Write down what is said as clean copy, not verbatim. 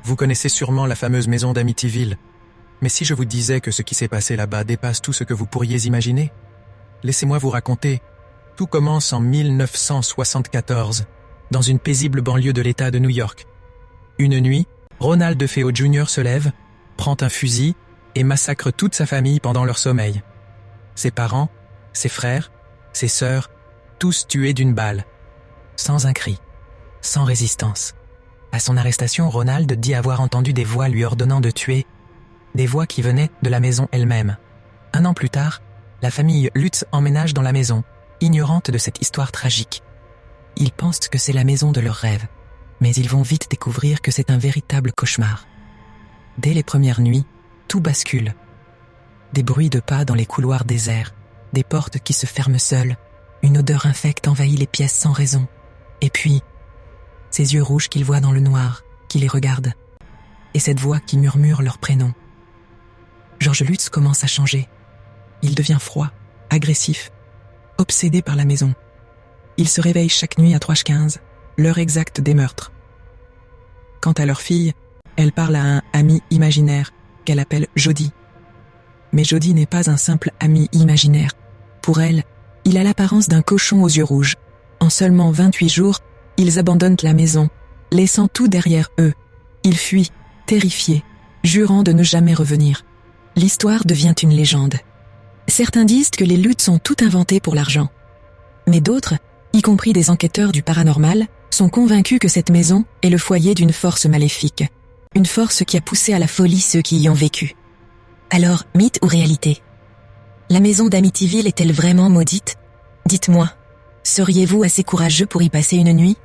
Vous connaissez sûrement la fameuse maison d'Amityville. Mais si je vous disais que ce qui s'est passé là-bas dépasse tout ce que vous pourriez imaginer? Laissez-moi vous raconter. Tout commence en 1974, dans une paisible banlieue de l'État de New York. Une nuit, Ronald DeFeo Jr. se lève, prend un fusil et massacre toute sa famille pendant leur sommeil. Ses parents, ses frères, ses sœurs, tous tués d'une balle. Sans un cri, sans résistance. À son arrestation, Ronald dit avoir entendu des voix lui ordonnant de tuer, des voix qui venaient de la maison elle-même. 1 an plus tard, la famille Lutz emménage dans la maison, ignorante de cette histoire tragique. Ils pensent que c'est la maison de leurs rêves, mais ils vont vite découvrir que c'est un véritable cauchemar. Dès les premières nuits, tout bascule. Des bruits de pas dans les couloirs déserts, des portes qui se ferment seules, une odeur infecte envahit les pièces sans raison. Et puis, ces yeux rouges qu'ils voient dans le noir, qui les regardent, et cette voix qui murmure leur prénom. George Lutz commence à changer. Il devient froid, agressif, obsédé par la maison. Il se réveille chaque nuit à 3h15, l'heure exacte des meurtres. Quant à leur fille, elle parle à un ami imaginaire qu'elle appelle Jody. Mais Jody n'est pas un simple ami imaginaire. Pour elle, il a l'apparence d'un cochon aux yeux rouges. En seulement 28 jours, ils abandonnent la maison, laissant tout derrière eux. Ils fuient, terrifiés, jurant de ne jamais revenir. L'histoire devient une légende. Certains disent que les Lutz sont tout inventés pour l'argent. Mais d'autres, y compris des enquêteurs du paranormal, sont convaincus que cette maison est le foyer d'une force maléfique. Une force qui a poussé à la folie ceux qui y ont vécu. Alors, mythe ou réalité? La maison d'Amityville est-elle vraiment maudite? Dites-moi, seriez-vous assez courageux pour y passer une nuit?